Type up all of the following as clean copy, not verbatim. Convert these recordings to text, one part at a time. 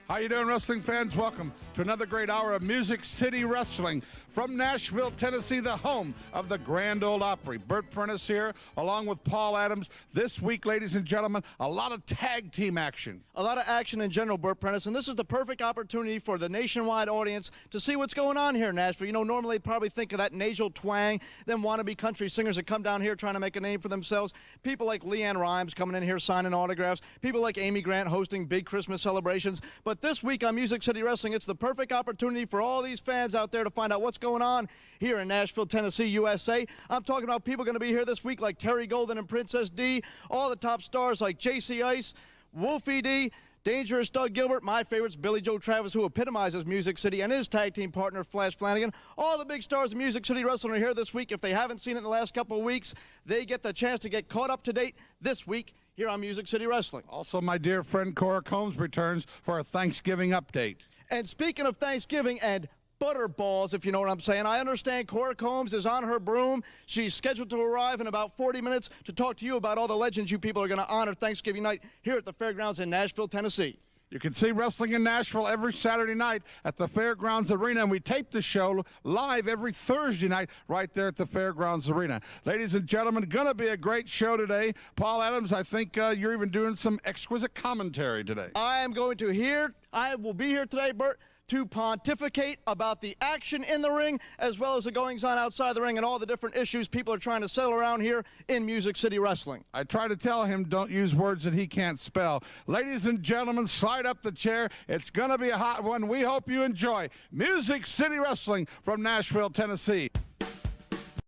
How you doing, wrestling fans? Welcome to another great hour of Music City Wrestling from Nashville, Tennessee, the home of the Grand Ole Opry. Bert Prentice here, along with Paul Adams. This week, ladies and gentlemen, a lot of tag team action. A lot of action in general, Bert Prentice, and this is the perfect opportunity for the nationwide audience to see what's going on here in Nashville. You know, normally they probably think of that nasal twang, them wannabe country singers that come down here trying to make a name for themselves. People like Leanne Rimes coming in here signing autographs. People like Amy Grant hosting big Christmas celebrations. But this week on Music City Wrestling, it's the perfect opportunity for all these fans out there to find out what's going on here in Nashville, Tennessee, USA. I'm talking about people going to be here this week like Terry Golden and Princess Dee, all the top stars like JC Ice, Wolfie D, Dangerous Doug Gilbert, my favorites, Billy Joe Travis, who epitomizes Music City, and his tag team partner, Flash Flanagan. All the big stars of Music City Wrestling are here this week. If they haven't seen it in the last couple of weeks, they get the chance to get caught up to date this week here on Music City Wrestling. Also, my dear friend Cora returns for a Thanksgiving update. And speaking of Thanksgiving and butterballs, if you know what I'm saying, I understand Cora Combs is on her broom. She's scheduled to arrive in about 40 minutes to talk to you about all the legends you people are going to honor Thanksgiving night here at the Fairgrounds in Nashville, Tennessee. You can see wrestling in Nashville every Saturday night at the Fairgrounds Arena, and we tape the show live every Thursday night right there at the Fairgrounds Arena. Ladies and gentlemen, going to be a great show today. Paul Adams, I think you're even doing some exquisite commentary today. I will be here today, Bert, to pontificate about the action in the ring as well as the goings-on outside the ring and all the different issues people are trying to settle around here in Music City Wrestling. I try to tell him don't use words that he can't spell. Ladies and gentlemen, slide up the chair. It's going to be a hot one. We hope you enjoy Music City Wrestling from Nashville, Tennessee.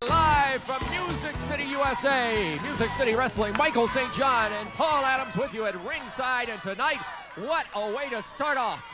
Live from Music City, USA, Music City Wrestling, Michael St. John and Paul Adams with you at ringside. And tonight, what a way to start off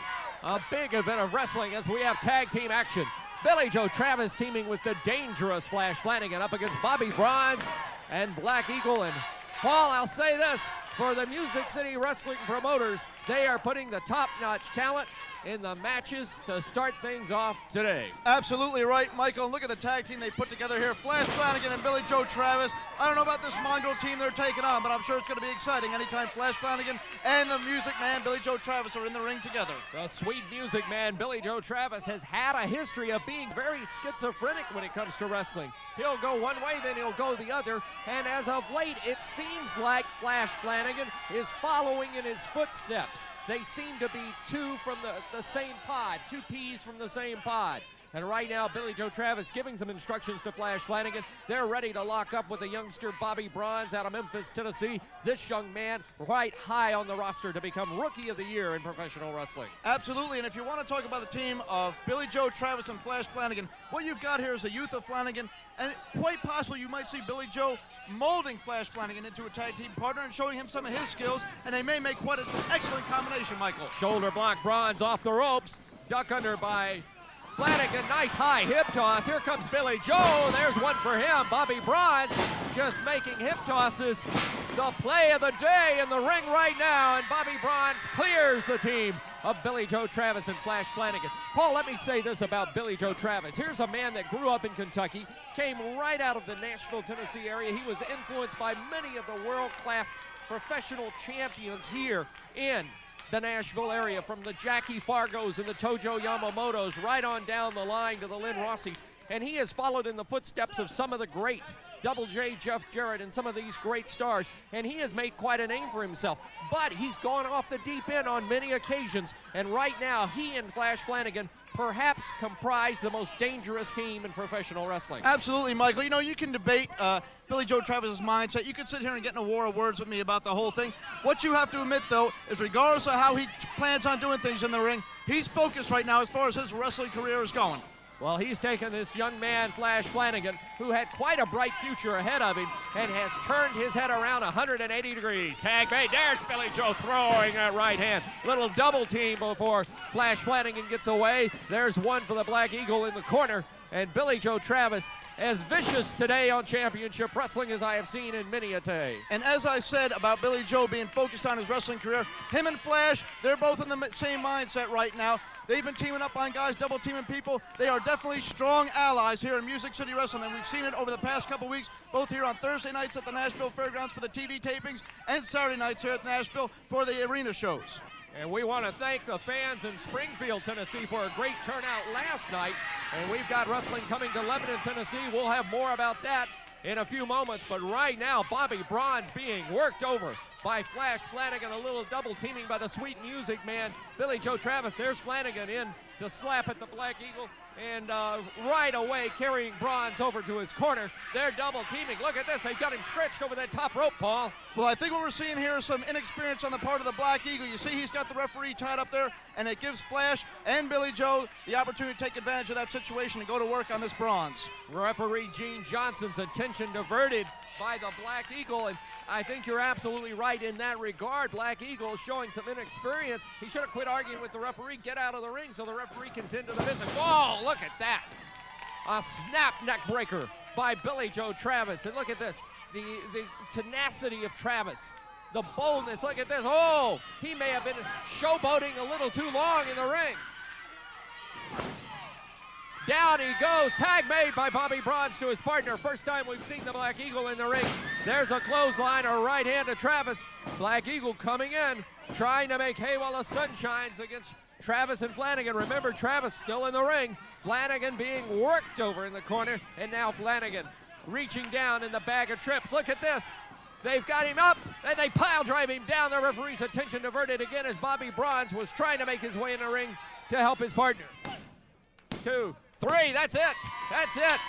a big event of wrestling as we have tag team action. Billy Joe Travis teaming with the dangerous Flash Flanagan up against Bobby Bronze and Black Eagle. And Paul, I'll say this, for the Music City Wrestling promoters, they are putting the top-notch talent in the matches to start things off today. Absolutely right, Michael. And look at the tag team they put together here. Flash Flanagan and Billy Joe Travis. I don't know about this mongrel team they're taking on, but I'm sure it's going to be exciting anytime Flash Flanagan and the Music Man, Billy Joe Travis, are in the ring together. The sweet Music Man, Billy Joe Travis, has had a history of being very schizophrenic when it comes to wrestling. He'll go one way, then he'll go the other. And as of late, it seems like Flash Flanagan is following in his footsteps. They seem to be two from the same pod, two peas from the same pod. And right now, Billy Joe Travis giving some instructions to Flash Flanagan. They're ready to lock up with the youngster Bobby Bronze out of Memphis, Tennessee. This young man right high on the roster to become Rookie of the Year in professional wrestling. Absolutely, and if you want to talk about the team of Billy Joe Travis and Flash Flanagan, what you've got here is a youth of Flanagan, and quite possible you might see Billy Joe molding Flash Flanagan into a tag team partner and showing him some of his skills, and they may make quite an excellent combination, Michael. Shoulder block, Bronze off the ropes. Duck under by Flanagan. Nice high hip toss. Here comes Billy Joe. There's one for him. Bobby Bronze just making hip tosses the play of the day in the ring right now, and Bobby Bronze clears the team of Billy Joe Travis and Flash Flanagan. Paul, let me say this about Billy Joe Travis. Here's a man that grew up in Kentucky, came right out of the Nashville, Tennessee area. He was influenced by many of the world-class professional champions here in the Nashville area, from the Jackie Fargos and the Tojo Yamamotos right on down the line to the Lynn Rossies. And he has followed in the footsteps of some of the greats, Double J, Jeff Jarrett, and some of these great stars, and he has made quite a name for himself. But he's gone off the deep end on many occasions, and right now he and Flash Flanagan perhaps comprise the most dangerous team in professional wrestling. Absolutely, Michael. You know, you can debate Billy Joe Travis's mindset. You could sit here and get in a war of words with me about the whole thing. What you have to admit, though, is regardless of how he plans on doing things in the ring, he's focused right now as far as his wrestling career is going. Well, he's taken this young man, Flash Flanagan, who had quite a bright future ahead of him and has turned his head around 180 degrees. Tag made. There's Billy Joe throwing that right hand. Little double team before Flash Flanagan gets away. There's one for the Black Eagle in the corner. And Billy Joe Travis, as vicious today on Championship Wrestling as I have seen in many a day. And as I said about Billy Joe being focused on his wrestling career, him and Flash, they're both in the same mindset right now. They've been teaming up on guys, double teaming people. They are definitely strong allies here in Music City Wrestling, and we've seen it over the past couple weeks, both here on Thursday nights at the Nashville Fairgrounds for the TV tapings and Saturday nights here at Nashville for the arena shows. And we want to thank the fans in Springfield, Tennessee for a great turnout last night. And we've got wrestling coming to Lebanon, Tennessee. We'll have more about that in a few moments. But right now, Bobby Braun's being worked over by Flash Flanagan, a little double teaming by the Sweet Music Man, Billy Joe Travis. There's Flanagan in to slap at the Black Eagle, and right away carrying Braun's over to his corner. They're double teaming. Look at this, they've got him stretched over that top rope, Paul. Well, I think what we're seeing here is some inexperience on the part of the Black Eagle. You see he's got the referee tied up there, and it gives Flash and Billy Joe the opportunity to take advantage of that situation and go to work on this bronze. Referee Gene Johnson's attention diverted by the Black Eagle, and I think you're absolutely right in that regard. Black Eagle showing some inexperience. He should have quit arguing with the referee, get out of the ring so the referee can tend to the business. Whoa, look at that. A snap neck breaker by Billy Joe Travis. And look at this, the tenacity of Travis. The boldness, look at this. Oh, he may have been showboating a little too long in the ring. Down he goes. Tag made by Bobby Braun to his partner. First time we've seen the Black Eagle in the ring. There's a clothesline, a right hand to Travis. Black Eagle coming in, trying to make hay while the sun shines against Travis and Flanagan. Remember, Travis still in the ring. Flanagan being worked over in the corner, and now Flanagan reaching down in the bag of trips. Look at this. They've got him up, and they pile drive him down. The referee's attention diverted again as Bobby Braun was trying to make his way in the ring to help his partner. 2, 3, that's it. That's it.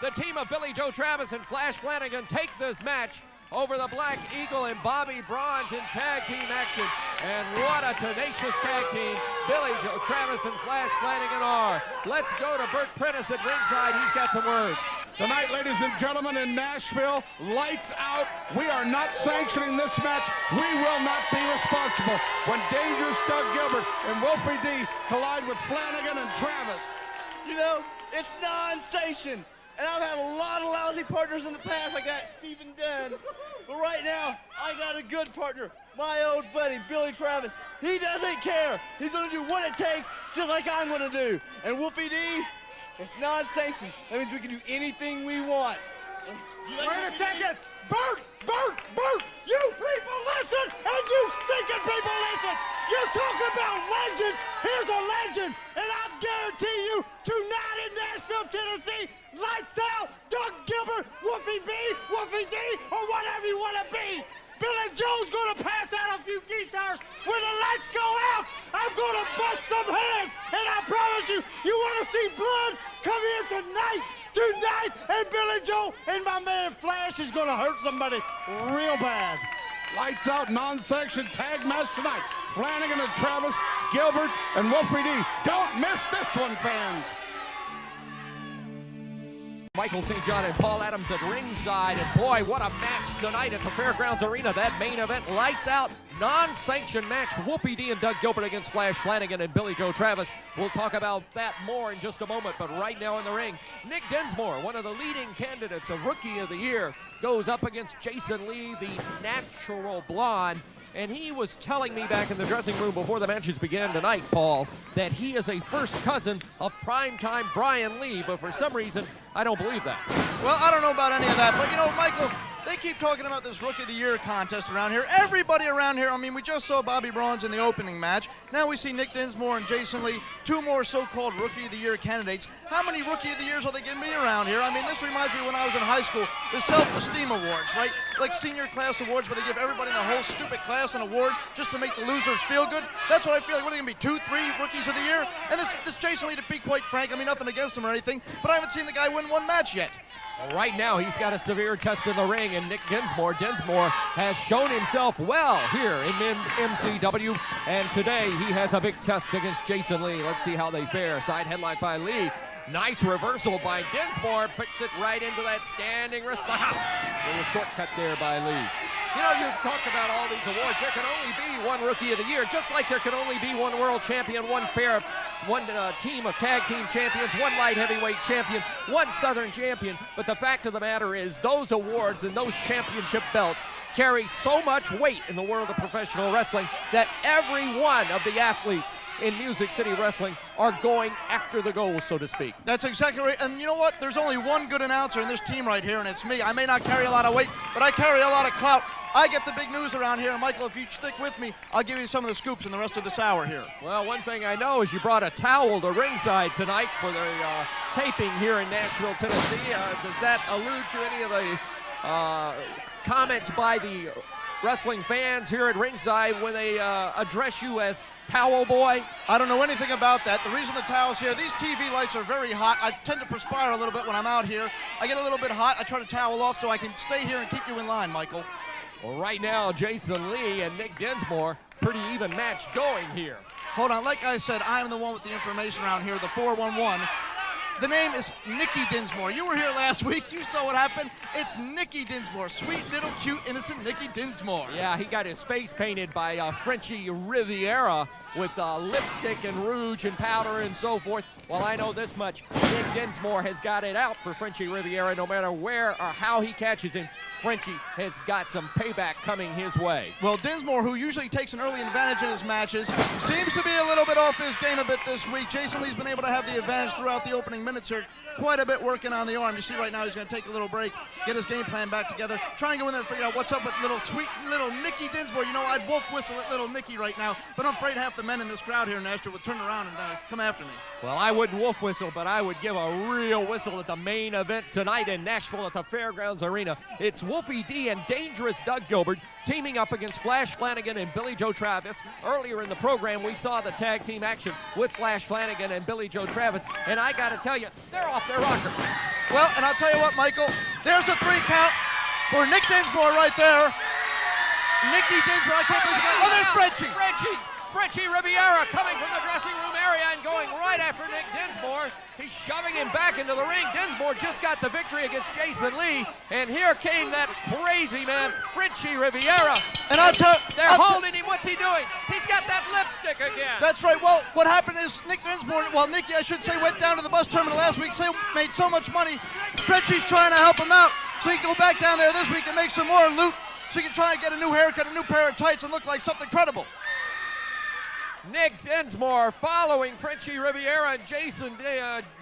The team of Billy Joe Travis and Flash Flanagan take this match over the Black Eagle and Bobby Braun's in tag team action. And what a tenacious tag team Billy Joe Travis and Flash Flanagan are. Let's go to Bert Prentice at ringside. He's got some words. Tonight, ladies and gentlemen, in Nashville, lights out. We are not sanctioning this match. We will not be responsible when Dangerous Doug Gilbert and Wolfie D collide with Flanagan and Travis. You know, it's non-sanctioned. And I've had a lot of lousy partners in the past, like that Stephen Dunn. But right now, I got a good partner, my old buddy, Billy Travis. He doesn't care. He's gonna do what it takes, just like I'm gonna do. And Wolfie D, it's non-sanctioned. That means we can do anything we want. Wait a second! Bert! You people listen, and you stinking people listen! You talk about legends! Here's a legend, and I guarantee you, tonight in Nashville, Tennessee, lights out, Doug Gilbert, Wolfie B, Wolfie D, or whatever you want to be. Billy Joe's gonna pass out a few guitars. When the lights go out, I'm gonna bust some heads, and I promise you, you wanna see blood? Come here tonight, and Billy Joe and my man Flash is gonna hurt somebody real bad. Lights out, non-sanctioned tag match tonight. Flanagan and Travis, Gilbert and Wolfie D. Don't miss this one, fans. Michael St. John and Paul Adams at ringside, and boy, what a match tonight at the Fairgrounds Arena. That main event, lights out, non-sanctioned match. Wolfie D and Doug Gilbert against Flash Flanagan and Billy Joe Travis. We'll talk about that more in just a moment, but right now in the ring, Nick Dinsmore, one of the leading candidates of Rookie of the Year, goes up against Jason Lee, the natural blonde. And he was telling me back in the dressing room before the matches began tonight, Paul, that he is a first cousin of primetime Brian Lee, but for some reason, I don't believe that. Well, I don't know about any of that, but you know, Michael, they keep talking about this Rookie of the Year contest around here. Everybody around here, I mean, we just saw Bobby Braun in the opening match. Now we see Nick Dinsmore and Jason Lee, two more so-called Rookie of the Year candidates. How many Rookie of the Years are they giving me around here? I mean, this reminds me when I was in high school, the self-esteem awards, right? Like senior class awards where they give everybody in the whole stupid class an award just to make the losers feel good. That's what I feel like. What are they going to be, 2, 3 Rookies of the Year? And this Jason Lee, to be quite frank, I mean, nothing against him or anything, but I haven't seen the guy win one match yet. Right now, he's got a severe test in the ring, and Nick Dinsmore has shown himself well here in MCW, and today he has a big test against Jason Lee. Let's see how they fare. Side headlock by Lee. Nice reversal by Dinsmore. Puts it right into that standing wrist lock. Little shortcut there by Lee. You know, you've talked about all these awards. There can only be one Rookie of the Year, just like there can only be one world champion, one team of tag team champions, one light heavyweight champion, one Southern champion. But the fact of the matter is those awards and those championship belts carry so much weight in the world of professional wrestling that every one of the athletes in Music City Wrestling are going after the goals, so to speak. That's exactly right. And you know what? There's only one good announcer in this team right here, and it's me. I may not carry a lot of weight, but I carry a lot of clout. I get the big news around here, and Michael, if you stick with me, I'll give you some of the scoops in the rest of this hour here. Well, one thing I know is you brought a towel to ringside tonight for the taping here in Nashville, Tennessee. Does that allude to any of the comments by the wrestling fans here at ringside when they address you as Towel Boy? I don't know anything about that. The reason the towel's here, these TV lights are very hot. I tend to perspire a little bit when I'm out here. I get a little bit hot. I try to towel off so I can stay here and keep you in line, Michael. Well, right now, Jason Lee and Nick Dinsmore, pretty even match going here. Hold on, like I said, I'm the one with the information around here, the 411. The name is Nicky Dinsmore. You were here last week. You saw what happened. It's Nicky Dinsmore. Sweet, little, cute, innocent Nicky Dinsmore. Yeah, he got his face painted by Frenchy Riviera with lipstick and rouge and powder and so forth. Well, I know this much. Nick Dinsmore has got it out for Frenchy Riviera. No matter where or how he catches him, Frenchy has got some payback coming his way. Well, Dinsmore, who usually takes an early advantage in his matches, seems to be a little bit off his game a bit this week. Jason Lee's been able to have the advantage throughout the opening minutes here. Quite a bit working on the arm. You see right now he's going to take a little break, get his game plan back together, try and go in there and figure out what's up with sweet little Nicky Dinsmore. You know, I'd wolf whistle at little Nicky right now, but I'm afraid half the men in this crowd here in Nashville would turn around and come after me. Well, I wouldn't wolf whistle, but I would give a real whistle at the main event tonight in Nashville at the Fairgrounds Arena. It's Wolfie D and Dangerous Doug Gilbert teaming up against Flash Flanagan and Billy Joe Travis. Earlier in the program, we saw the tag team action with Flash Flanagan and Billy Joe Travis, and I got to tell you, they're off their rocker. Well, and I'll tell you what, Michael, there's a 3 count for Nick Dinsmore right there. Nicky Dinsmore, I can't believe it. Oh, there's Frenchie. Frenchy Riviera coming from the dressing room area and going right after Nick Dinsmore. He's shoving him back into the ring. Dinsmore just got the victory against Jason Lee, and here came that crazy man, Frenchy Riviera. And they're holding him. What's he doing? He's got that lipstick again. That's right. Well, what happened is Nick Dinsmore, Nicky, I should say, went down to the bus terminal last week, made so much money. Frenchy's trying to help him out so he can go back down there this week and make some more loot so he can try and get a new haircut, a new pair of tights, and look like something credible. Nick Dinsmore following Frenchy Riviera and Jason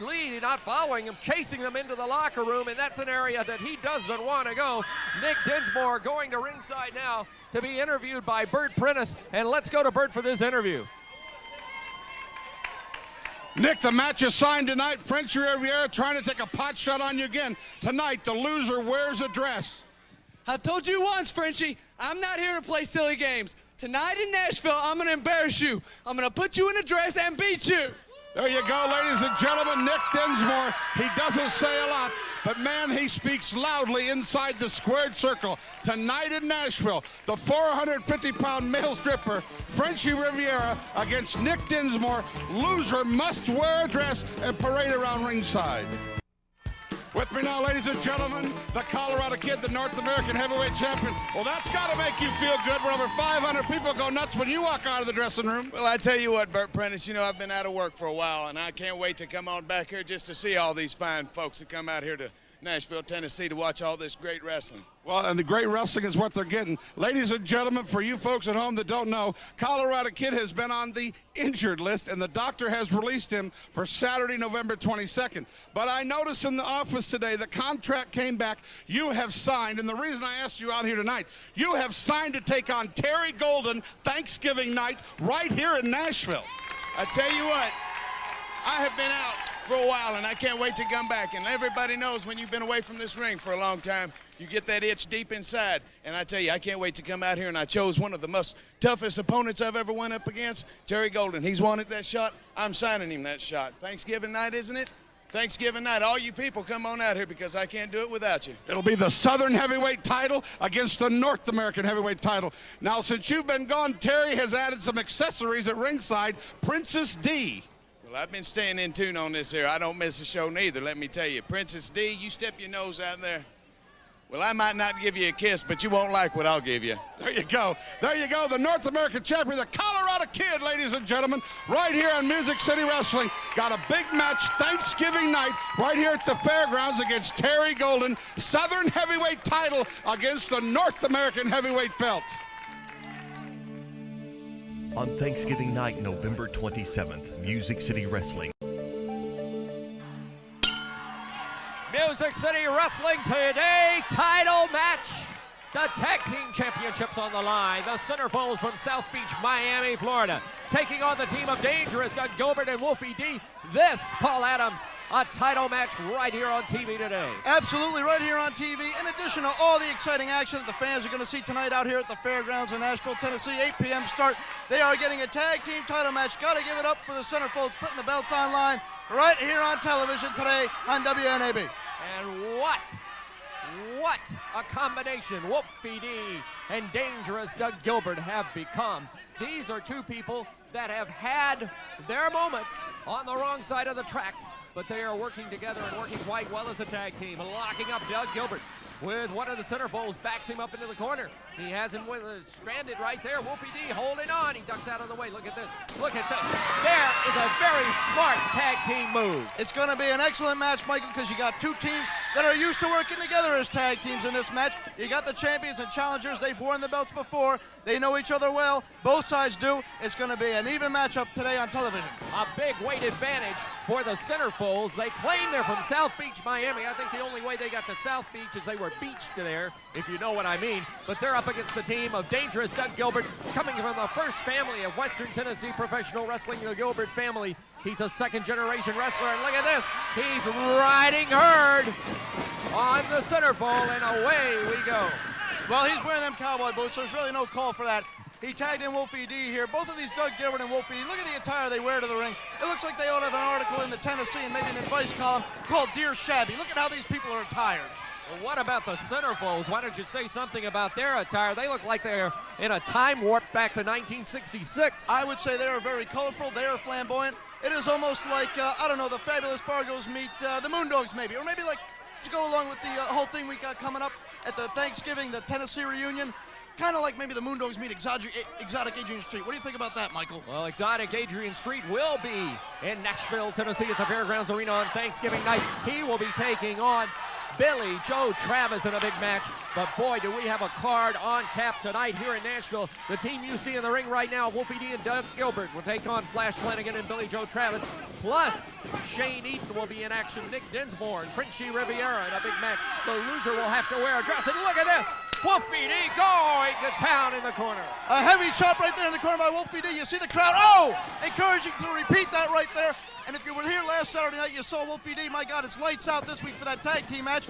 Lee, not following him, chasing them into the locker room, and that's an area that he doesn't want to go. Nick Dinsmore going to ringside now to be interviewed by Bert Prentice, and let's go to Bert for this interview. Nick, the match is signed tonight. Frenchy Riviera trying to take a pot shot on you again. Tonight, the loser wears a dress. I've told you once, Frenchie, I'm not here to play silly games. Tonight in Nashville, I'm going to embarrass you. I'm going to put you in a dress and beat you. There you go, ladies and gentlemen. Nick Dinsmore, he doesn't say a lot, but man, he speaks loudly inside the squared circle. Tonight in Nashville, the 450-pound male stripper, Frenchy Riviera, against Nick Dinsmore. Loser must wear a dress and parade around ringside. With me now, ladies and gentlemen, the Colorado Kid, the North American heavyweight champion. Well, that's got to make you feel good when over 500 people go nuts when you walk out of the dressing room. Well, I tell you what, Bert Prentice, you know, I've been out of work for a while, and I can't wait to come on back here just to see all these fine folks that come out here to Nashville, Tennessee to watch all this great wrestling. Well, and the great wrestling is what they're getting. Ladies and gentlemen, for you folks at home that don't know, Colorado Kid has been on the injured list, and the doctor has released him for Saturday, November 22nd. But I noticed in the office today, the contract came back. You have signed, and the reason I asked you out here tonight, you have signed to take on Terry Golden Thanksgiving night right here in Nashville. I tell you what, I have been out for a while, and I can't wait to come back. And everybody knows when you've been away from this ring for a long time, you get that itch deep inside. And I tell you, I can't wait to come out here, and I chose one of the most toughest opponents I've ever went up against, Terry Golden. He's wanted that shot. I'm signing him that shot. Thanksgiving night, isn't it? Thanksgiving night. All you people come on out here because I can't do it without you. It'll be the Southern Heavyweight title against the North American Heavyweight title. Now, since you've been gone, Terry has added some accessories at ringside. Princess Dee. Well, I've been staying in tune on this here. I don't miss a show neither, let me tell you. Princess Dee, you step your nose out there. Well, I might not give you a kiss, but you won't like what I'll give you. There you go. There you go. The North American champion, the Colorado Kid, ladies and gentlemen, right here on Music City Wrestling. Got a big match Thanksgiving night right here at the Fairgrounds against Terry Golden. Southern Heavyweight title against the North American Heavyweight belt. on Thanksgiving night, November 27th, Music City Wrestling. Music City Wrestling today, title match. The tag team championships on the line. The Centerfolds from South Beach, Miami, Florida, taking on the team of Dangerous, Doug Gilbert and Wolfie D. This, Paul Adams, a title match right here on TV today. Absolutely, right here on TV. In addition to all the exciting action that the fans are going to see tonight out here at the Fairgrounds in Nashville, Tennessee, 8 p.m. start. They are getting a tag team title match. Got to give it up for the Centerfolds, putting the belts on line right here on television today on WNAB. And what a combination Wolfie D and Dangerous Doug Gilbert have become. These are two people that have had their moments on the wrong side of the tracks, but they are working together and working quite well as a tag team, locking up Doug Gilbert with one of the Centerfolds, backs him up into the corner. He has him stranded right there. Wolfie D holding on. He ducks out of the way. Look at this. Look at this. There is a very smart tag team move. It's going to be an excellent match, Michael, because you got two teams that are used to working together as tag teams in this match. You got the champions and challengers. They've worn the belts before. They know each other well. Both sides do. It's going to be an even matchup today on television. A big weight advantage for the Centerfolds. They claim they're from South Beach, Miami. I think the only way they got to South Beach is they were beached there, if you know what I mean. But they're up against the team of Dangerous Doug Gilbert, coming from the first family of Western Tennessee professional wrestling, the Gilbert family. He's a second-generation wrestler, and look at this. He's riding herd on the Centerfold, and away we go. Well, he's wearing them cowboy boots, so there's really no call for that. He tagged in Wolfie D here. Both of these, Doug Gilbert and Wolfie D, look at the attire they wear to the ring. It looks like they ought to have an article in the Tennessee and maybe an advice column called Dear Shabby. Look at how these people are attired. Well, what about the Centerfolds? Why don't you say something about their attire? They look like they're in a time warp back to 1966. I would say they are very colorful. They are flamboyant. It is almost like, I don't know, the Fabulous Fargos meet the Moondogs maybe. Or maybe like to go along with the whole thing we got coming up at the Thanksgiving, the Tennessee reunion. Kind of like maybe the Moondogs meet Exotic Adrian Street. What do you think about that, Michael? Well, Exotic Adrian Street will be in Nashville, Tennessee at the Fairgrounds Arena on Thanksgiving night. He will be taking on Billy Joe Travis in a big match. But boy, do we have a card on tap tonight here in Nashville. The team you see in the ring right now, Wolfie D and Doug Gilbert, will take on Flash Flanagan and Billy Joe Travis. Plus, Shane Eaton will be in action. Nick Dinsmore and Frenchy Riviera in a big match. The loser will have to wear a dress. And look at this. Wolfie D going to town in the corner. A heavy chop right there in the corner by Wolfie D. You see the crowd. Oh, encouraging to repeat that right there. And if you were here last Saturday night, you saw Wolfie D. My God, it's lights out this week for that tag team match.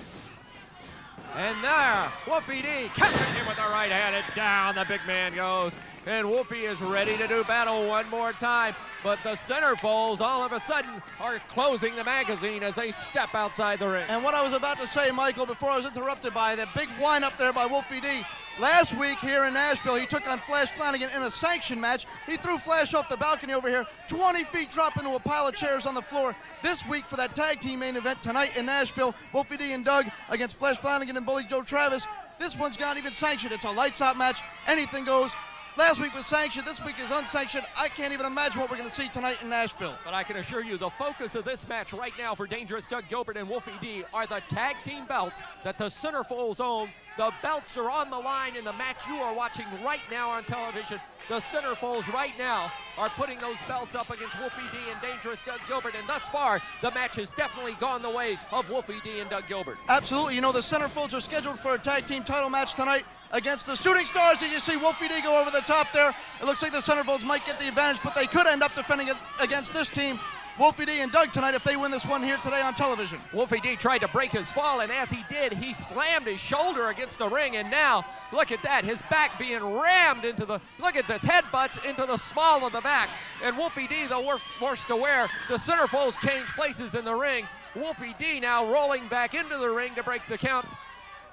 And there, Wolfie D catches him with the right hand, and down the big man goes. And Wolfie is ready to do battle one more time. But the Centerfolds all of a sudden are closing the magazine as they step outside the ring. And what I was about to say, Michael, before I was interrupted by that big wind up there by Wolfie D. Last week here in Nashville, he took on Flash Flanagan in a sanction match. He threw Flash off the balcony over here, 20 feet drop into a pile of chairs on the floor. This week for that tag team main event tonight in Nashville, Wolfie D and Doug against Flash Flanagan and Billy Joe Travis. This one's not even sanctioned. It's a lights out match. Anything goes. Last week was sanctioned. This week is unsanctioned. I can't even imagine what we're going to see tonight in Nashville. But I can assure you the focus of this match right now for Dangerous Doug Gilbert and Wolfie D are the tag team belts that the Centerfolds own. The belts are on the line in the match you are watching right now on television. The Centerfolds right now are putting those belts up against Wolfie D and Dangerous Doug Gilbert. And thus far, the match has definitely gone the way of Wolfie D and Doug Gilbert. Absolutely. You know, the Centerfolds are scheduled for a tag team title match tonight against the Shooting Stars. As you see Wolfie D go over the top there, it looks like the Centerfolds might get the advantage, but they could end up defending it against this team, Wolfie D and Doug, tonight if they win this one here today on television. Wolfie D tried to break his fall, and as he did, he slammed his shoulder against the ring, and now, look at that, his back being rammed into the, look at this, headbutts into the small of the back, and Wolfie D, the worst to wear. The Centerfolds change places in the ring. Wolfie D now rolling back into the ring to break the count.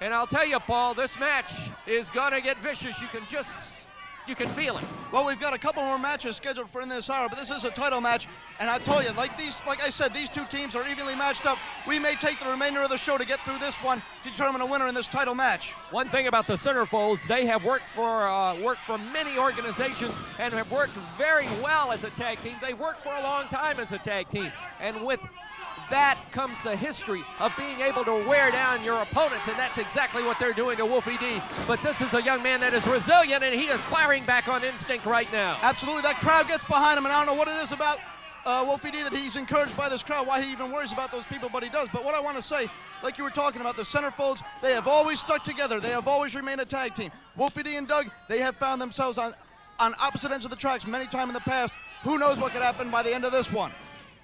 And I'll tell you, Paul, this match is gonna get vicious. You can feel it. Well, we've got a couple more matches scheduled for in this hour, but this is a title match. And I tell you, like I said, these two teams are evenly matched up. We may take the remainder of the show to get through this one to determine a winner in this title match. One thing about the Centerfolds, they have worked for many organizations and have worked very well as a tag team. They've worked for a long time as a tag team. And with that comes the history of being able to wear down your opponents, and that's exactly what they're doing to Wolfie D. But this is a young man that is resilient, and he is firing back on instinct right now. Absolutely, that crowd gets behind him, and I don't know what it is about Wolfie D that he's encouraged by this crowd, why he even worries about those people, but he does. But what I want to say, like you were talking about, the Centerfolds, they have always stuck together. They have always remained a tag team. Wolfie D and Doug, they have found themselves on opposite ends of the tracks many times in the past. Who knows what could happen by the end of this one?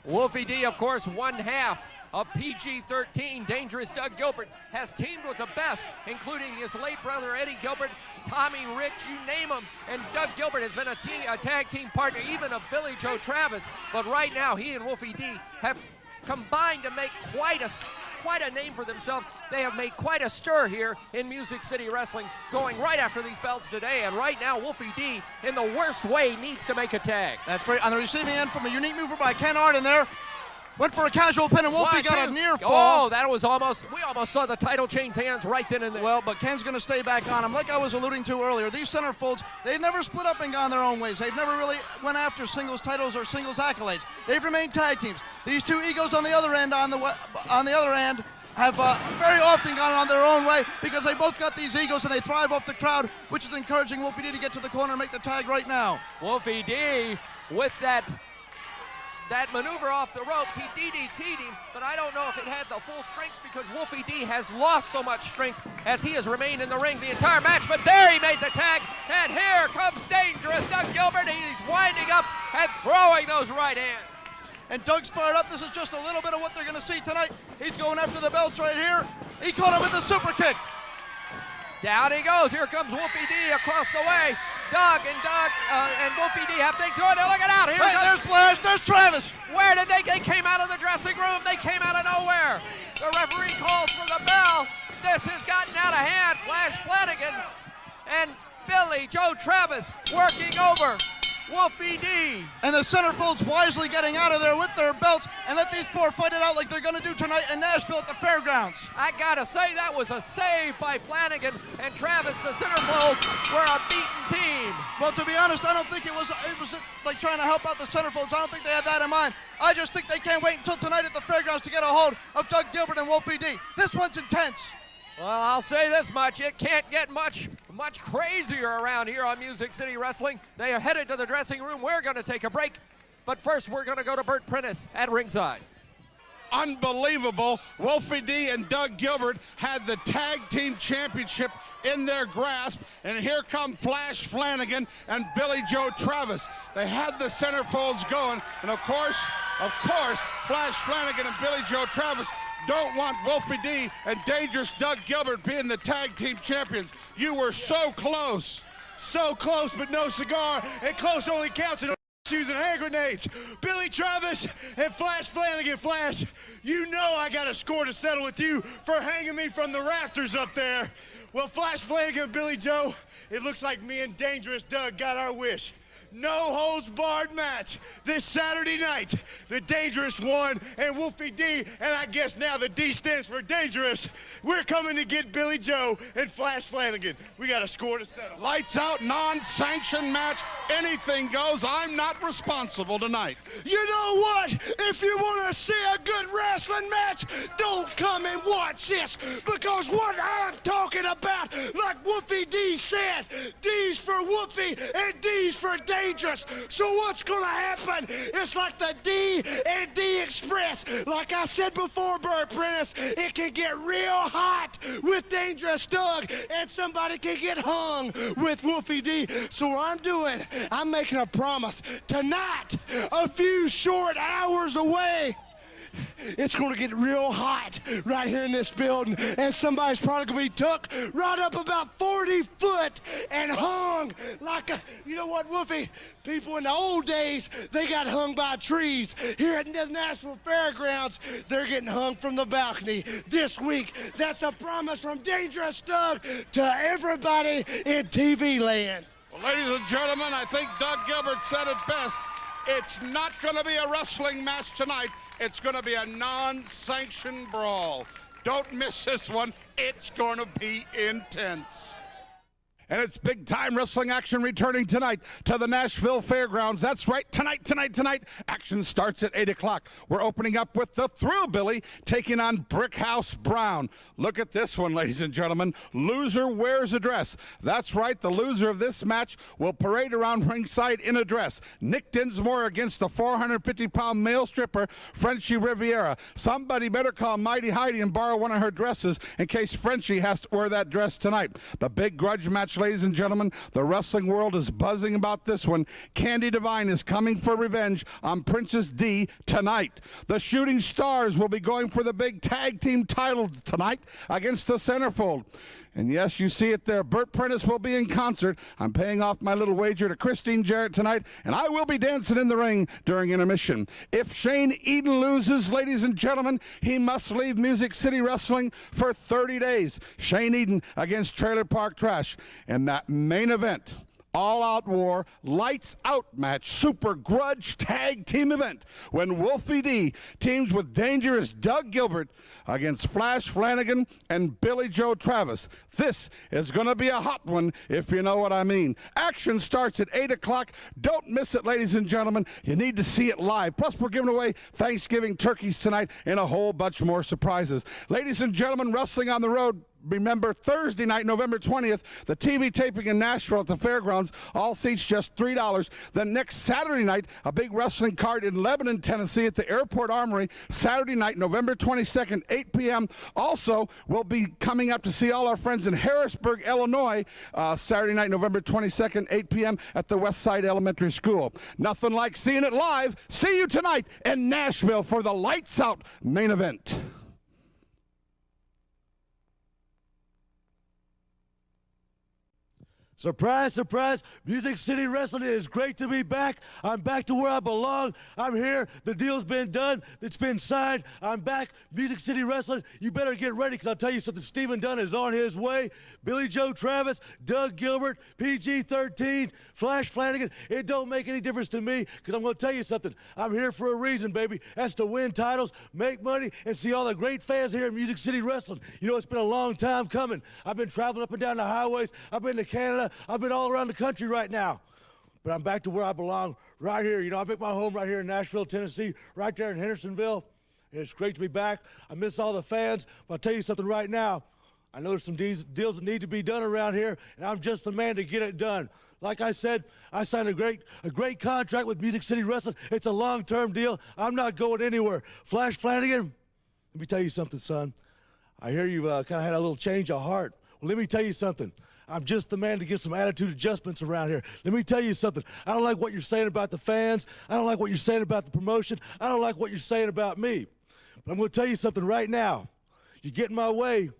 Wolfie D, of course, one half of PG-13. Dangerous Doug Gilbert has teamed with the best, including his late brother Eddie Gilbert, Tommy Rich, you name them. And Doug Gilbert has been a tag team partner, even of Billy Joe Travis. But right now, he and Wolfie D have combined to make quite a name for themselves. They have made quite a stir here in Music City Wrestling, going right after these belts today. And right now, Wolfie D, in the worst way, needs to make a tag. That's right. On the receiving end from a unique mover by Ken Arden there. Went for a casual pin, and Wolfie got a near fall. Oh, that was we almost saw the title change hands right then and there. Well, but Ken's going to stay back on him. Like I was alluding to earlier, these Centerfolds, they've never split up and gone their own ways. They've never really went after singles titles or singles accolades. They've remained tag teams. These two egos on the other end, have very often gone on their own way because they both got these egos and they thrive off the crowd, which is encouraging Wolfie D to get to the corner and make the tag right now. Wolfie D with that maneuver off the ropes, he DDT'd him, but I don't know if it had the full strength because Wolfie D has lost so much strength as he has remained in the ring the entire match. But there he made the tag, and here comes Dangerous Doug Gilbert. He's winding up and throwing those right hands. And Doug's fired up. This is just a little bit of what they're going to see tonight. He's going after the belts right here. He caught him with a super kick. Down he goes. Here comes Wolfie D across the way. Doug and Wolfie D have things going. They're looking out. Here there's Flash. There's Travis. Where did they came out of the dressing room? They came out of nowhere. The referee calls for the bell. This has gotten out of hand. Flash Flanagan and Billy Joe Travis working over Wolfie D. And the Centerfolds wisely getting out of there with their belts and let these four fight it out like they're going to do tonight in Nashville at the fairgrounds. I gotta say, that was a save by Flanagan and Travis. The Centerfolds were a beaten team. Well, to be honest, I don't think it was like trying to help out the Centerfolds. I don't think they had that in mind. I just think they can't wait until tonight at the fairgrounds to get a hold of Doug Gilbert and Wolfie D. This one's intense. Well, I'll say this much, it can't get much crazier around here on Music City Wrestling. They are headed to the dressing room. We're going to take a break, but first we're going to go to Bert Prentice at ringside. Unbelievable. Wolfie D and Doug Gilbert had the tag team championship in their grasp, and here come Flash Flanagan and Billy Joe Travis. They had the Centerfolds going, and of course, Flash Flanagan and Billy Joe Travis don't want Wolfie D and Dangerous Doug Gilbert being the tag team champions. You were so close. So close, but no cigar, and close only counts in using hand grenades. Billy Travis and Flash Flanagan. Flash, you know I got a score to settle with you for hanging me from the rafters up there. Well, Flash Flanagan and Billy Joe, it looks like me and Dangerous Doug got our wish. No holds barred match this Saturday night. The Dangerous one and Wolfie D, and I guess now the D stands for Dangerous. We're coming to get Billy Joe and Flash Flanagan. We got a score to settle. Lights out, non-sanctioned match. Anything goes. I'm not responsible tonight. You know what? If you want to see a good wrestling match, don't come and watch this, because what I'm talking about, like Wolfie D said, D's for Wolfie and D's for Dangerous. So what's gonna happen? It's like the D and D Express. Like I said before, Bert Prentice, it can get real hot with Dangerous Doug, and somebody can get hung with Wolfie D. So what I'm making a promise. Tonight, a few short hours away, it's going to get real hot right here in this building, and somebody's probably going to be took right up about 40 foot and hung like a, you know what, Wolfie? People in the old days, they got hung by trees. Here at the National Fairgrounds, they're getting hung from the balcony this week. That's a promise from Dangerous Doug to everybody in TV land. Well, ladies and gentlemen, I think Doug Gilbert said it best. It's not going to be a wrestling match tonight. It's going to be a non-sanctioned brawl. Don't miss this one. It's going to be intense. And it's big-time wrestling action returning tonight to the Nashville Fairgrounds. That's right, tonight. Action starts at 8 o'clock. We're opening up with the Thrillbilly taking on Brickhouse Brown. Look at this one, ladies and gentlemen. Loser wears a dress. That's right, the loser of this match will parade around ringside in a dress. Nick Dinsmore against the 450-pound male stripper, Frenchy Riviera. Somebody better call Mighty Heidi and borrow one of her dresses in case Frenchie has to wear that dress tonight. The big grudge match, ladies and gentlemen. The wrestling world is buzzing about this one. Candy Divine is coming for revenge on Princess Dee tonight. The Shooting Stars will be going for the big tag team titles tonight against the Centerfold. And yes, you see it there. Bert Prentice will be in concert. I'm paying off my little wager to Christine Jarrett tonight, and I will be dancing in the ring during intermission. If Shane Eden loses, ladies and gentlemen, he must leave Music City Wrestling for 30 days. Shane Eden against Trailer Park Trash. And that main event, all-out war, lights-out match, super grudge tag team event when Wolfie D teams with dangerous Doug Gilbert against Flash Flanagan and Billy Joe Travis. This is going to be a hot one, if you know what I mean. Action starts at 8 o'clock. Don't miss it, ladies and gentlemen. You need to see it live. Plus, we're giving away Thanksgiving turkeys tonight and a whole bunch more surprises. Ladies and gentlemen, Wrestling on the Road. Remember, Thursday night, November 20th, the TV taping in Nashville at the Fairgrounds. All seats just $3. Then next Saturday night, a big wrestling card in Lebanon, Tennessee at the Airport Armory. Saturday night, November 22nd, 8 p.m. Also, we'll be coming up to see all our friends in Harrisburg, Illinois, Saturday night, November 22nd, 8 p.m. at the Westside Elementary School. Nothing like seeing it live. See you tonight in Nashville for the Lights Out main event. Surprise, surprise, Music City Wrestling. It is great to be back. I'm back to where I belong. I'm here. The deal's been done. It's been signed. I'm back. Music City Wrestling. You better get ready, because I'll tell you something. Stephen Dunn is on his way. Billy Joe Travis, Doug Gilbert, PG-13, Flash Flanagan. It don't make any difference to me, because I'm going to tell you something. I'm here for a reason, baby. That's to win titles, make money, and see all the great fans here in Music City Wrestling. You know, it's been a long time coming. I've been traveling up and down the highways. I've been to Canada. I've been all around the country right now, but I'm back to where I belong, right here. You know, I make my home right here in Nashville, Tennessee, right there in Hendersonville. And it's great to be back. I miss all the fans, but I'll tell you something right now. I know there's some deals that need to be done around here, and I'm just the man to get it done. Like I said, I signed a great contract with Music City Wrestling. It's a long-term deal. I'm not going anywhere. Flash Flanagan, let me tell you something, son. I hear you kind of had a little change of heart. Well, let me tell you something. I'm just the man to give some attitude adjustments around here. Let me tell you something. I don't like what you're saying about the fans. I don't like what you're saying about the promotion. I don't like what you're saying about me. But I'm going to tell you something right now. You get in my way,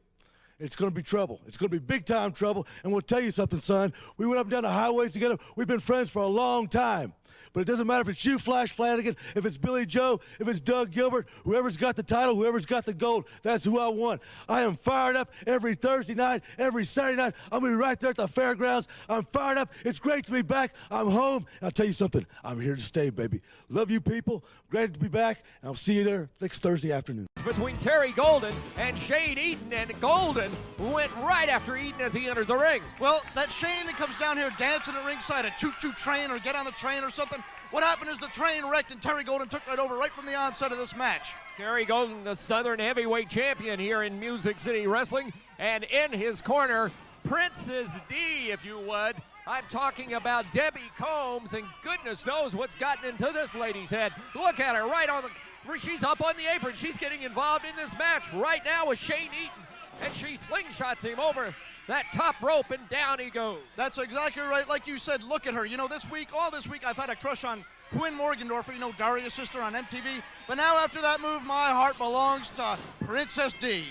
it's going to be trouble. It's going to be big-time trouble. And we'll tell you something, son. We went up and down the highways together. We've been friends for a long time. But it doesn't matter if it's you, Flash Flanagan, if it's Billy Joe, if it's Doug Gilbert, whoever's got the title, whoever's got the gold, that's who I want. I am fired up every Thursday night, every Saturday night. I'm going to be right there at the fairgrounds. I'm fired up. It's great to be back. I'm home. And I'll tell you something. I'm here to stay, baby. Love you people. Great to be back. And I'll see you there next Thursday afternoon. Between Terry Golden and Shane Eden, and Golden went right after Eden as he entered the ring. Well, that Shane that comes down here dancing at ringside, a choo-choo train or get on the train or something. What happened is the train wrecked and Terry Golden took right over right from the onset of this match. Terry Golden, the Southern Heavyweight Champion here in Music City Wrestling, and in his corner, Princess Dee, if you would. I'm talking about Debbie Combs, and goodness knows what's gotten into this lady's head. Look at her right on the, she's up on the apron. She's getting involved in this match right now with Shane Eden, and she slingshots him over that top rope, and down he goes. That's exactly right. Like you said, look at her. You know, all this week, I've had a crush on Quinn Morgendorfer, you know, Daria's sister on MTV. But now after that move, my heart belongs to Princess Dee.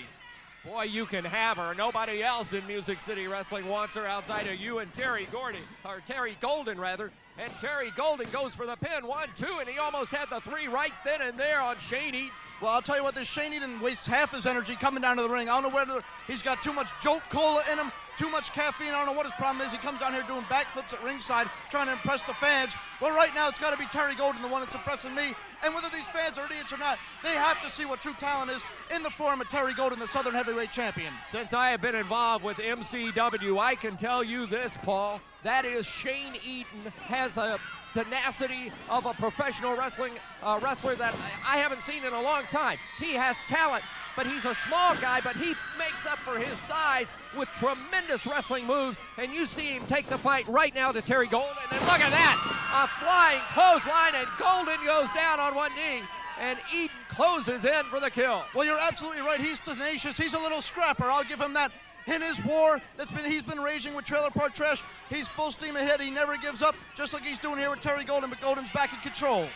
Boy, you can have her. Nobody else in Music City Wrestling wants her outside of you and Terry Golden, rather. And Terry Golden goes for the pin, 1, 2, and he almost had the 3 right then and there on Shane Eden. Well, I'll tell you what, this Shane Eden wastes half his energy coming down to the ring. I don't know whether he's got too much Jolt Cola in him, too much caffeine. I don't know what his problem is. He comes down here doing backflips at ringside, trying to impress the fans. Well, right now it's got to be Terry Golden, the one that's impressing me. And whether these fans are idiots or not, they have to see what true talent is in the form of Terry Golden, the Southern Heavyweight Champion. Since I have been involved with MCW, I can tell you this, Paul. That is, Shane Eaton has a tenacity of a professional wrestler that I haven't seen in a long time. He has talent, but he's a small guy, but he makes up for his size with tremendous wrestling moves, and you see him take the fight right now to Terry Golden, and look at that, a flying clothesline, and Golden goes down on one knee, and Eaton closes in for the kill. Well, you're absolutely right. He's tenacious. He's a little scrapper. I'll give him that. In his war he's been raging with Trailer Park Trash, he's full steam ahead. He never gives up, just like he's doing here with Terry Golden, but Golden's back in control.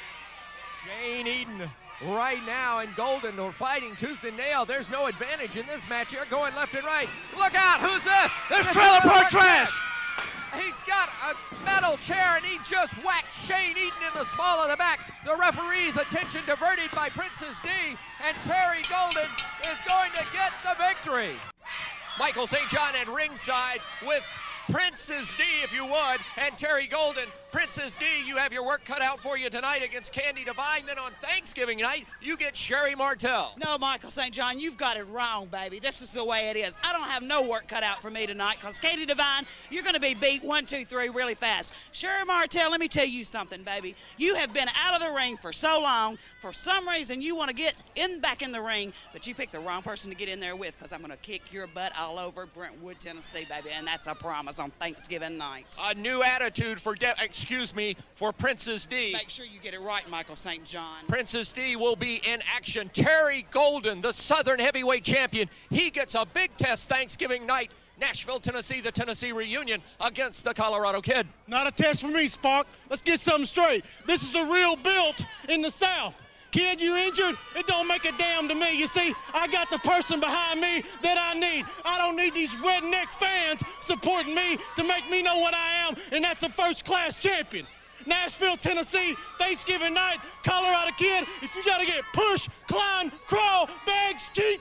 Shane Eaton right now, and Golden are fighting tooth and nail. There's no advantage in this match here, going left and right. Look out, who's this? There's Trailer Park Trash! He's got a metal chair, and he just whacked Shane Eaton in the small of the back. The referee's attention diverted by Princess Dee, and Terry Golden is going to get the victory. Michael St. John at ringside with Princess Dee, if you would, and Terry Golden. Princess Dee, you have your work cut out for you tonight against Candy Divine. Then on Thanksgiving night, you get Sherry Martell. No, Michael St. John, you've got it wrong, baby. This is the way it is. I don't have no work cut out for me tonight because Candy Divine, you're going to be beat 1, 2, 3 really fast. Sherry Martell, let me tell you something, baby. You have been out of the ring for so long. For some reason, you want to get back in the ring, but you picked the wrong person to get in there with because I'm going to kick your butt all over Brentwood, Tennessee, baby, and that's a promise on Thanksgiving night. A new attitude for for Princess Dee. Make sure you get it right, Michael St. John. Princess Dee will be in action. Terry Golden, the Southern Heavyweight Champion, he gets a big test Thanksgiving night. Nashville, Tennessee, the Tennessee reunion against the Colorado Kid. Not a test for me, Spark. Let's get something straight. This is the real built in the South. Kid, you injured? It don't make a damn to me. You see, I got the person behind me that I need. I don't need these redneck fans supporting me to make me know what I am, and that's a first-class champion. Nashville, Tennessee, Thanksgiving night, Colorado Kid. If you got to get push, climb, crawl, bags, cheat,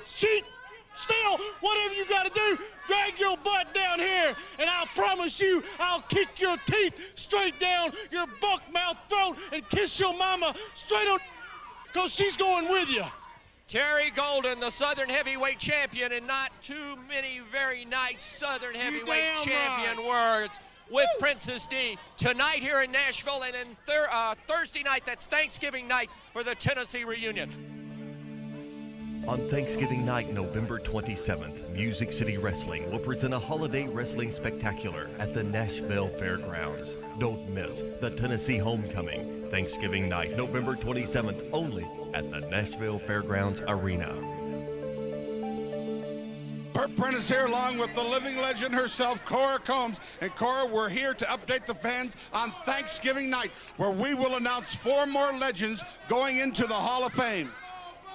steal, whatever you got to do, drag your butt down here, and I'll promise you I'll kick your teeth straight down your buck-mouth throat and kiss your mama straight on, because she's going with you. Terry Golden, the Southern Heavyweight Champion, and not too many very nice Southern Heavyweight Champion words. With Princess Dee tonight here in Nashville, and then Thursday night, that's Thanksgiving night, for the Tennessee reunion. On Thanksgiving night, November 27th, Music City Wrestling will present a holiday wrestling spectacular at the Nashville Fairgrounds. Don't miss the Tennessee Homecoming, Thanksgiving night, November 27th, only at the Nashville Fairgrounds Arena. Bert Prentice here along with the living legend herself, Cora Combs. And Cora, we're here to update the fans on Thanksgiving night, where we will announce 4 more legends going into the Hall of Fame.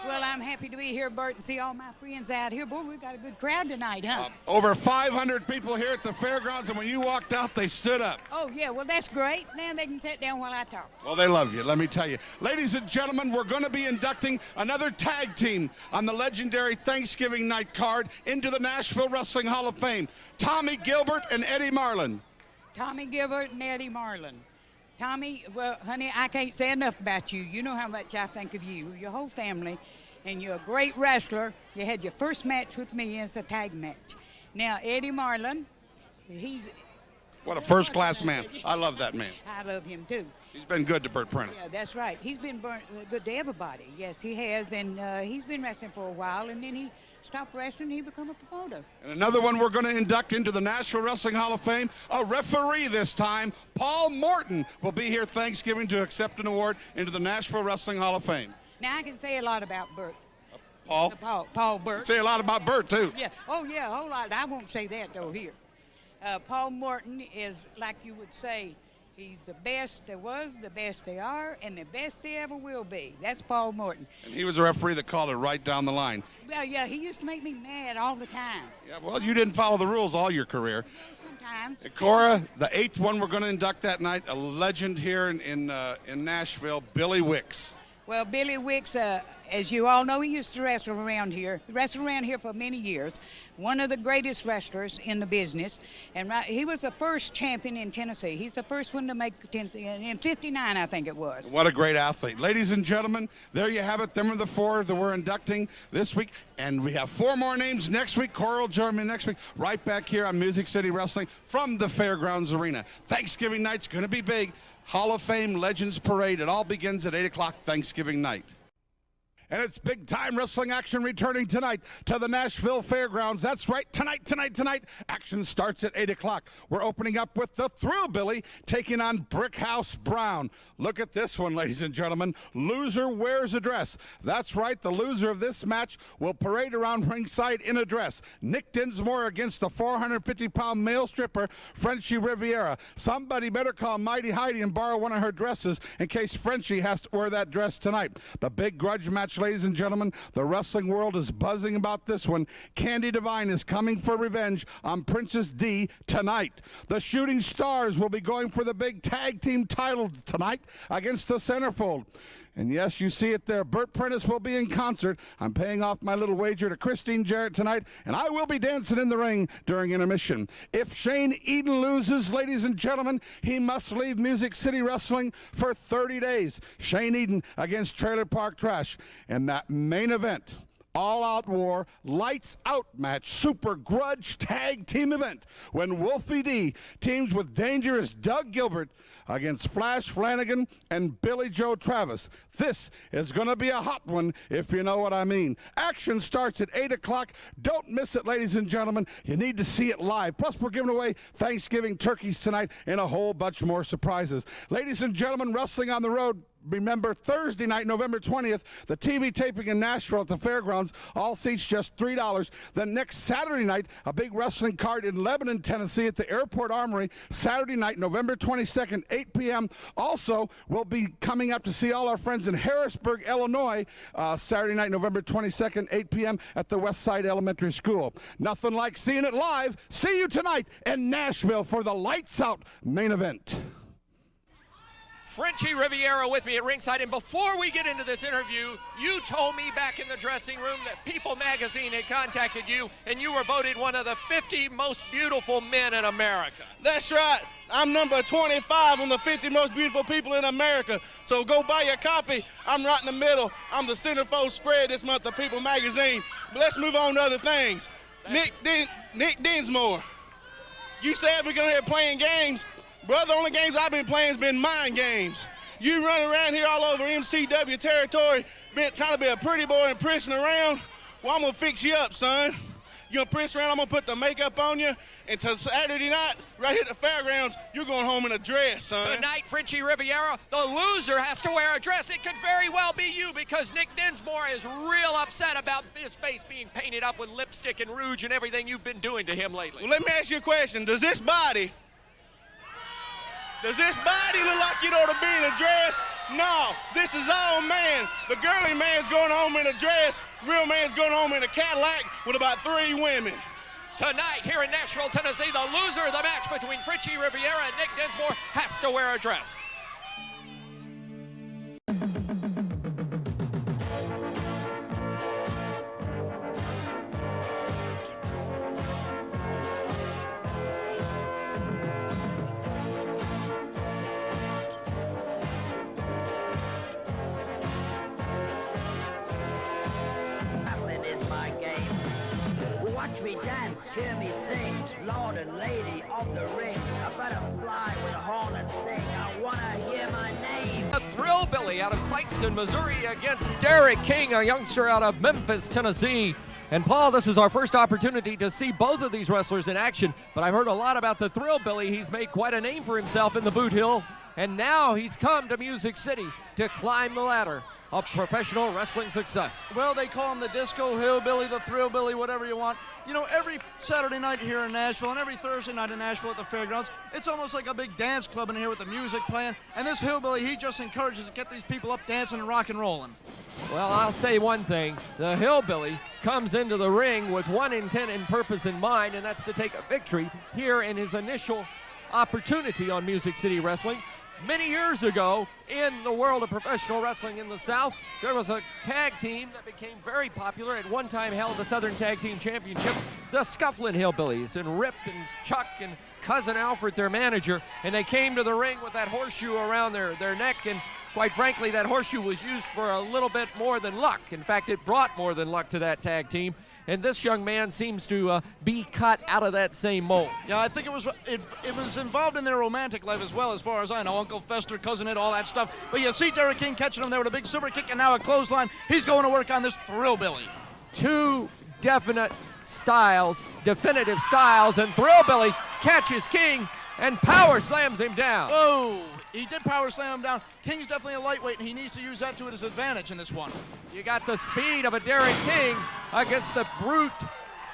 Well, I'm happy to be here, Bert, and see all my friends out here. Boy, we've got a good crowd tonight, huh? Over 500 people here at the fairgrounds, and when you walked out, they stood up. Oh, yeah, well, that's great. Now they can sit down while I talk. Well, they love you, let me tell you. Ladies and gentlemen, we're going to be inducting another tag team on the legendary Thanksgiving night card into the Nashville Wrestling Hall of Fame. Tommy Gilbert and Eddie Marlin. Tommy Gilbert and Eddie Marlin. Tommy, well, honey, I can't say enough about you. You know how much I think of you, your whole family, and you're a great wrestler. You had your first match with me as a tag match. Now, Eddie Marlin, he's... What a first-class man. I love that man. I love him, too. He's been good to Bert Prentice. Yeah, that's right. He's been good to everybody. Yes, he has, and he's been wrestling for a while, and then he stopped wrestling, he became a promoter. And another one we're going to induct into the Nashville Wrestling Hall of Fame, a referee this time. Paul Morton will be here Thanksgiving to accept an award into the Nashville Wrestling Hall of Fame. Now, I can say a lot about Bert. Paul? Paul Bert. Say a lot about Bert, too. Yeah. Oh, yeah, a whole lot. I won't say that, though, here. Paul Morton is, like you would say, he's the best there was, the best they are, and the best they ever will be. That's Paul Morton. And he was a referee that called it right down the line. Well, yeah, he used to make me mad all the time. Yeah, well, you didn't follow the rules all your career. Sometimes. And Cora, the 8th one we're going to induct that night, a legend here in Nashville, Billy Wicks. Well, Billy Wicks, as you all know, he used to wrestle around here. He wrestled around here for many years. One of the greatest wrestlers in the business. And he was the first champion in Tennessee. He's the first one to make Tennessee in '59, I think it was. What a great athlete. Ladies and gentlemen, there you have it. Them are the four that we're inducting this week. And we have 4 more names next week. Cora will join me next week right back here on Music City Wrestling from the Fairgrounds Arena. Thanksgiving night's going to be big. Hall of Fame Legends Parade. It all begins at 8 o'clock Thanksgiving night. And it's big-time wrestling action returning tonight to the Nashville Fairgrounds. That's right, tonight. Action starts at 8 o'clock. We're opening up with the Thrillbilly taking on Brickhouse Brown. Look at this one, ladies and gentlemen. Loser wears a dress. That's right, the loser of this match will parade around ringside in a dress. Nick Dinsmore against the 450-pound male stripper, Frenchy Riviera. Somebody better call Mighty Heidi and borrow one of her dresses in case Frenchie has to wear that dress tonight. The big grudge match, ladies and gentlemen, the wrestling world is buzzing about this one. Candy Devine is coming for revenge on Princess Dee tonight. The Shooting Stars will be going for the big tag team titles tonight against the Centerfold. And yes, you see it there. Bert Prentice will be in concert. I'm paying off my little wager to Christine Jarrett tonight, and I will be dancing in the ring during intermission. If Shane Eden loses, ladies and gentlemen, he must leave Music City Wrestling for 30 days. Shane Eden against Trailer Park Trash. And that main event, all-out war, lights-out match, super grudge tag team event when Wolfie D teams with dangerous Doug Gilbert against Flash Flanagan and Billy Joe Travis. This is going to be a hot one, if you know what I mean. Action starts at 8 o'clock. Don't miss it, ladies and gentlemen. You need to see it live. Plus, we're giving away Thanksgiving turkeys tonight and a whole bunch more surprises. Ladies and gentlemen, Wrestling on the Road. Remember, Thursday night, November 20th, the TV taping in Nashville at the Fairgrounds, all seats just $3. Then next Saturday night, a big wrestling card in Lebanon, Tennessee at the Airport Armory, Saturday night, November 22nd, 8 p.m. Also, we'll be coming up to see all our friends in Harrisburg, Illinois, Saturday night, November 22nd, 8 p.m. at the Westside Elementary School. Nothing like seeing it live. See you tonight in Nashville for the Lights Out main event. Frenchy Riviera with me at ringside, and before we get into this interview, you told me back in the dressing room that People magazine had contacted you and you were voted one of the 50 most beautiful men in America. That's right. I'm number 25 on the 50 most beautiful people in America. So go buy your copy. I'm right in the middle. I'm the Centerfolds spread this month of People magazine. But let's move on to other things. Nick Dinsmore. You said we're going to be playing games. Brother, the only games I've been playing has been mind games. You run around here all over MCW territory, trying to be a pretty boy and prissing around. Well, I'm going to fix you up, son. You're going to priss around, I'm going to put the makeup on you, and till Saturday night, right here at the Fairgrounds, you're going home in a dress, son. Tonight, Frenchy Riviera, the loser has to wear a dress. It could very well be you because Nick Dinsmore is real upset about his face being painted up with lipstick and rouge and everything you've been doing to him lately. Well, let me ask you a question. Does this body look like it ought to be in a dress? No, this is all man. The girly man's going home in a dress. Real man's going home in a Cadillac with about 3 women. Tonight, here in Nashville, Tennessee, the loser of the match between Frenchy Riviera and Nick Dinsmore has to wear a dress. Watch me dance, hear me sing, Lord and Lady of the Ring. I better fly with a horn and sting. I wanna hear my name. A Thrillbilly out of Sikeston, Missouri against Derrick King, a youngster out of Memphis, Tennessee. And Paul, this is our first opportunity to see both of these wrestlers in action, but I've heard a lot about the Thrillbilly. He's made quite a name for himself in the Boot Hill, and now he's come to Music City to climb the ladder of professional wrestling success. Well, they call him the Disco Hillbilly, the Thrillbilly, whatever you want. You know, every Saturday night here in Nashville and every Thursday night in Nashville at the Fairgrounds, it's almost like a big dance club in here with the music playing. And this hillbilly, he just encourages to get these people up dancing and rock and rolling. Well, I'll say one thing. The hillbilly comes into the ring with one intent and purpose in mind, and that's to take a victory here in his initial opportunity on Music City Wrestling. Many years ago, in the world of professional wrestling in the South, there was a tag team that became very popular. At one time held the Southern Tag Team Championship, the Scufflin' Hillbillies, and Rip and Chuck and Cousin Alfred, their manager, and they came to the ring with that horseshoe around their neck, and quite frankly, that horseshoe was used for a little bit more than luck. In fact, it brought more than luck to that tag team. And this young man seems to be cut out of that same mold. Yeah, I think it was involved in their romantic life as well, as far as I know. Uncle Fester, Cousin Ed, all that stuff. But you see Derrick King catching him there with a big super kick and now a clothesline. He's going to work on this Thrillbilly. Two definitive styles, and Thrillbilly catches King and power slams him down. Whoa! He did power slam him down. King's definitely a lightweight, and he needs to use that to his advantage in this one. You got the speed of a Derrick King against the brute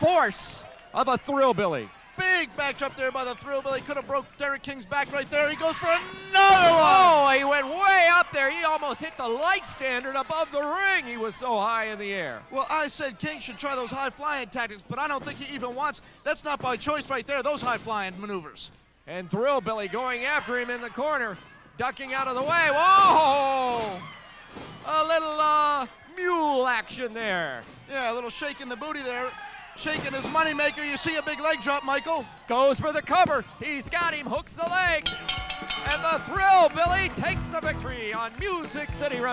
force of a Thrillbilly. Big backdrop there by the Thrillbilly. Could have broke Derrick King's back right there. He goes for another one. Oh, he went way up there. He almost hit the light standard above the ring. He was so high in the air. Well, I said King should try those high-flying tactics, but I don't think he even wants. That's not by choice right there, those high-flying maneuvers. And Thrillbilly going after him in the corner, ducking out of the way. Whoa! A little mule action there. Yeah, a little shake in the booty there. Shaking his moneymaker. You see a big leg drop, Michael. Goes for the cover. He's got him, hooks the leg. And the Thrillbilly takes the victory on Music City Wrestling.